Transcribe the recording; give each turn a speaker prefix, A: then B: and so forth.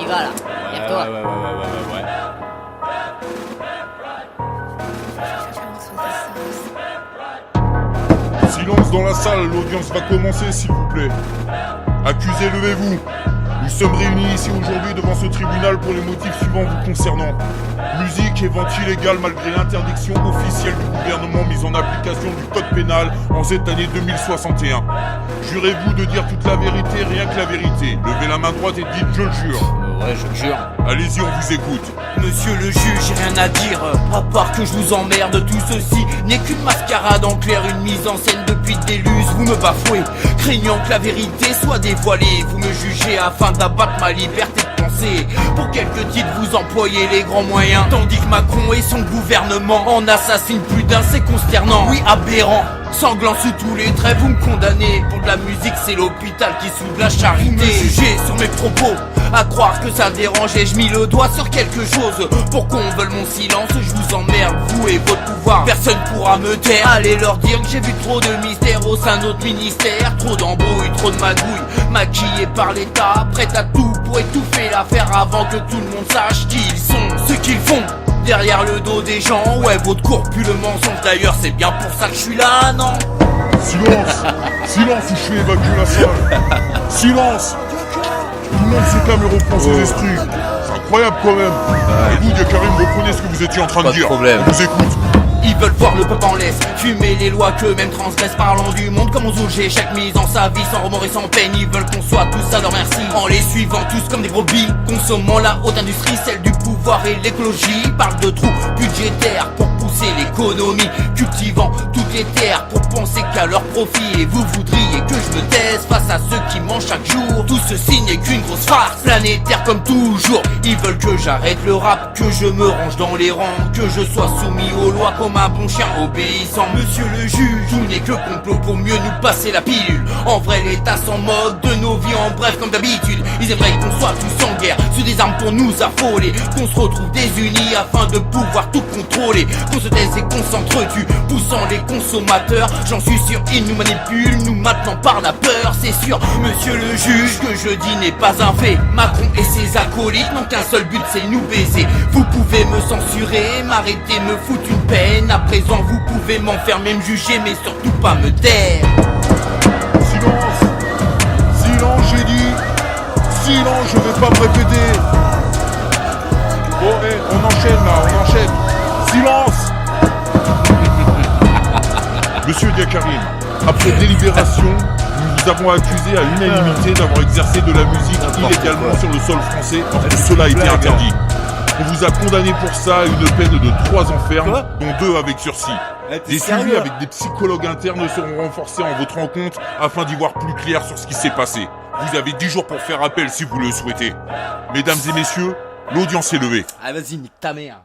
A: y va là. Lève-toi.
B: Ouais.
C: Silence dans la salle, l'audience va commencer s'il vous plaît. Accusés, levez-vous. Nous sommes réunis ici aujourd'hui devant ce tribunal pour les motifs suivants vous concernant. Musique et vente illégale malgré l'interdiction officielle du gouvernement mise en application du code pénal en cette année 2061. Jurez-vous de dire toute la vérité, rien que la vérité. Levez la main droite et dites je le jure.
B: Ouais, je jure.
C: Allez-y, on vous écoute.
D: Monsieur le juge, j'ai rien à dire, à part que je vous emmerde. Tout ceci n'est qu'une mascarade en clair, une mise en scène depuis des luses. Vous me bafouez, craignant que la vérité soit dévoilée. Vous me jugez afin d'abattre ma liberté de penser. Pour quelques titres, vous employez les grands moyens, tandis que Macron et son gouvernement en assassinent plus d'un, c'est consternant. Oui, aberrant. Sanglant sous tous les traits, vous me condamnez. Pour de la musique, c'est l'hôpital qui soude la charité. Vous me jugez sur mes propos, à croire que ça dérange. Et je mis le doigt sur quelque chose pour qu'on veuille mon silence. Je vous emmerde, vous et votre pouvoir. Personne pourra me taire. Allez leur dire que j'ai vu trop de mystères au sein de notre ministère. Trop d'embrouilles, trop de magouilles, maquillés par l'État, prêts à tout pour étouffer l'affaire avant que tout le monde sache qui ils sont, ce qu'ils font derrière le dos des gens. Ouais, votre cour pue le mensonge, d'ailleurs c'est bien pour ça que je suis là, non?
C: Silence. Silence ou je fais évacuer la salle. Silence. Tout le monde se calme et reprend ses esprits. C'est incroyable quand même. Et vous, Diakarim, reprenez ce que vous étiez en train de
B: Pas de
C: dire.
B: problème.
C: On vous écoute.
D: Ils veulent voir le peuple en laisse, fumer les lois qu'eux-mêmes transgressent, parlant du monde comme aux objets, chaque mise en sa vie sans remords et sans peine. Ils veulent qu'on soit tous à leur merci, en les suivant tous comme des brebis, consommant la haute industrie, celle du pouvoir et l'écologie. Ils parlent de trous budgétaires pour pousser l'économie, cultivant toutes les terres pour penser qu'à leur profit. Et vous voudriez que je me taise face à ceux qui mangent chaque jour. Tout ceci n'est qu'une grosse farce planétaire comme toujours. Ils veulent que j'arrête le rap, que je me range dans les rangs, que je sois soumis aux lois comme un bon chien obéissant. Monsieur le juge, tout n'est que complot pour mieux nous passer la pilule. En vrai l'État s'en moque de nos vies, en bref comme d'habitude. Ils aimeraient qu'on soit tous en guerre, sur des armes pour nous affoler, qu'on se retrouve désunis afin de pouvoir tout contrôler, qu'on se taise et qu'on s'entretue, poussant les consommateurs. J'en suis sûr, ils nous manipulent, nous maintenant par la peur. C'est sûr, monsieur le juge, que je dis n'est pas un fait. Macron et ses acolytes n'ont qu'un seul but, c'est nous baiser. Vous pouvez me censurer, m'arrêter, me foutre une peine. À présent vous pouvez m'enfermer, me juger, mais surtout pas me taire.
C: Silence. Silence, j'ai dit. Silence, je vais pas me répéter. Bon, on enchaîne là, on enchaîne. Silence. Monsieur Diakarim, après délibération, nous vous avons accusé à l'unanimité d'avoir exercé de la musique illégalement sur le sol français, parce que cela a été interdit. On vous a condamné pour ça à une peine de 3 ans ferme, dont 2 avec sursis. Des suivis avec des psychologues internes seront renforcés en votre rencontre afin d'y voir plus clair sur ce qui s'est passé. Vous avez 10 jours pour faire appel si vous le souhaitez. Mesdames et messieurs, l'audience est levée.
A: Ah vas-y, nique ta mère.